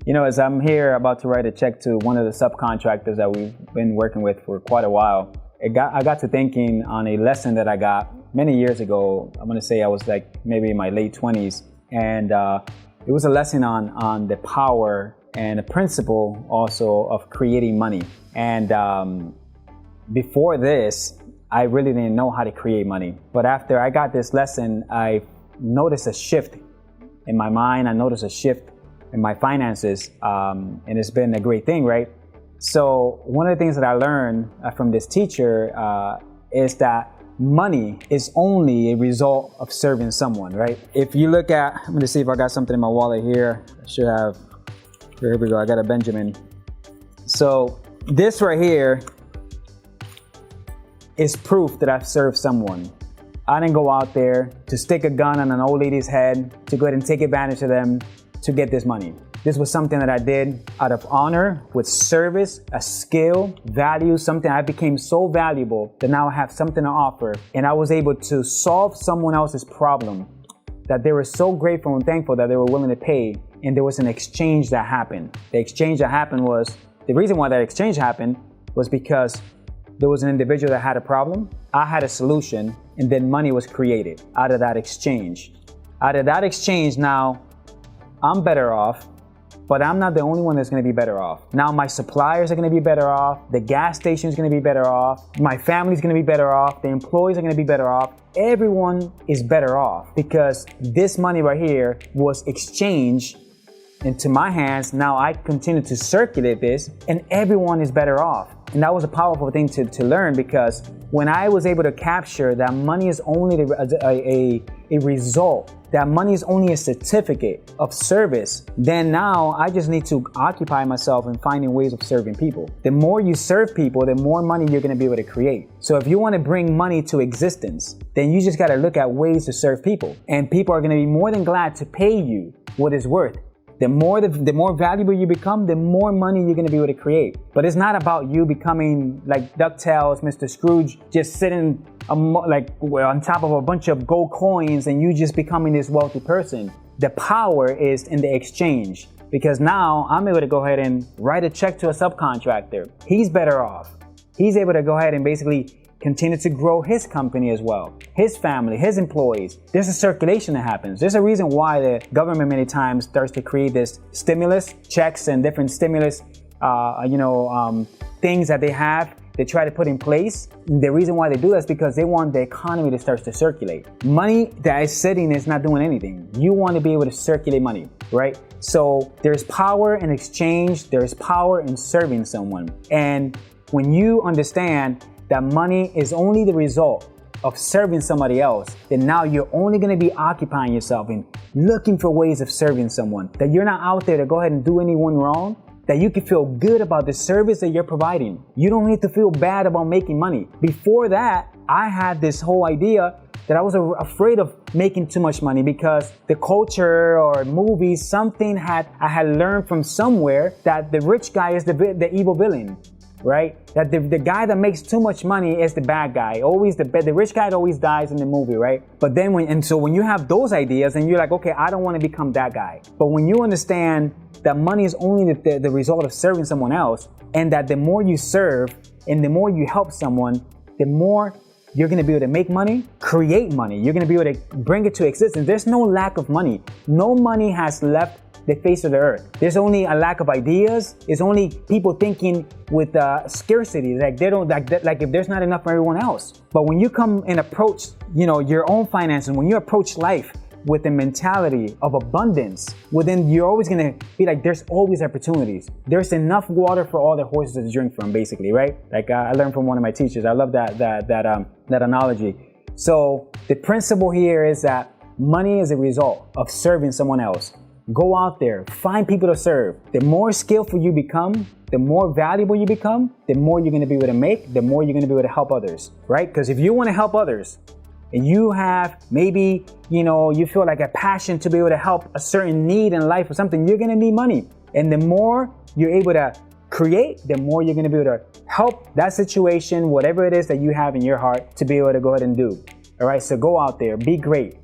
As I'm here about to write a check to one of the subcontractors that we've been working with for quite a while, I got to thinking on a lesson that I got many years ago. I'm gonna say I was like maybe in my late 20s, and it was a lesson on the power and the principle also of creating money. And before this, I really didn't know how to create money. But after I got this lesson, I noticed a shift in my mind. I noticed a shift in my finances, and it's been a great thing, right? So one of the things that I learned from this teacher is that money is only a result of serving someone, right? If you look at, I'm gonna see if I got something in my wallet here. I should have, here we go, I got a Benjamin. So this right here is proof that I've served someone. I didn't go out there to stick a gun on an old lady's head, to go ahead and take advantage of them, to get this money. This was something that I did out of honor, with service, a skill, value, something I became so valuable that now I have something to offer, and I was able to solve someone else's problem that they were so grateful and thankful that they were willing to pay, and there was an exchange that happened. The exchange that happened was, the reason why that exchange happened was because there was an individual that had a problem, I had a solution, and then money was created out of that exchange. Out of that exchange, now I'm better off, but I'm not the only one that's gonna be better off. Now my suppliers are gonna be better off, the gas station is gonna be better off, my family's gonna be better off, the employees are gonna be better off. Everyone is better off because this money right here was exchanged into my hands. Now I continue to circulate this, and everyone is better off. And that was a powerful thing to learn, because when I was able to capture that money is only a result, that money is only a certificate of service, then now I just need to occupy myself in finding ways of serving people. The more you serve people, the more money you're gonna be able to create. So if you wanna bring money to existence, then you just gotta look at ways to serve people. And people are gonna be more than glad to pay you what it's worth. The more valuable you become, the more money you're gonna be able to create. But it's not about you becoming like DuckTales, Mr. Scrooge, just sitting on top of a bunch of gold coins and you just becoming this wealthy person. The power is in the exchange, because now I'm able to go ahead and write a check to a subcontractor. He's better off. He's able to go ahead and basically continue to grow his company as well, his family, his employees. There's a circulation that happens. There's a reason why the government many times starts to create this stimulus checks and different stimulus, things that they try to put in place. The reason why they do that is because they want the economy to start to circulate. Money that is sitting is not doing anything. You want to be able to circulate money, right? So there's power in exchange. There's power in serving someone. And when you understand that money is only the result of serving somebody else, then now you're only gonna be occupying yourself and looking for ways of serving someone. That you're not out there to go ahead and do anyone wrong, that you can feel good about the service that you're providing. You don't need to feel bad about making money. Before that, I had this whole idea that I was afraid of making too much money because the culture or movies, I had learned from somewhere that the rich guy is the evil villain. Right? That the guy that makes too much money is the bad guy. Always the rich guy always dies in the movie, right? But then when you have those ideas and you're like, okay, I don't want to become that guy. But when you understand that money is only the result of serving someone else, and that the more you serve and the more you help someone, the more you're going to be able to make money, create money. You're going to be able to bring it to existence. There's no lack of money. No money has left the face of the earth. There's only a lack of ideas. It's only people thinking with scarcity, like they don't like if there's not enough for everyone else. But when you come and approach, your own finances, when you approach life with the mentality of abundance, well, then you're always gonna be like, there's always opportunities. There's enough water for all the horses to drink from, basically, right? Like I learned from one of my teachers. I love that analogy. So the principle here is that money is a result of serving someone else. Go out there, find people to serve. The more skillful you become, the more valuable you become, the more you're going to be able to make, the more you're going to be able to help others, right? Because if you want to help others and you have maybe, you feel like a passion to be able to help a certain need in life or something, you're going to need money. And the more you're able to create, the more you're going to be able to help that situation, whatever it is that you have in your heart, to be able to go ahead and do. All right, so go out there, be great.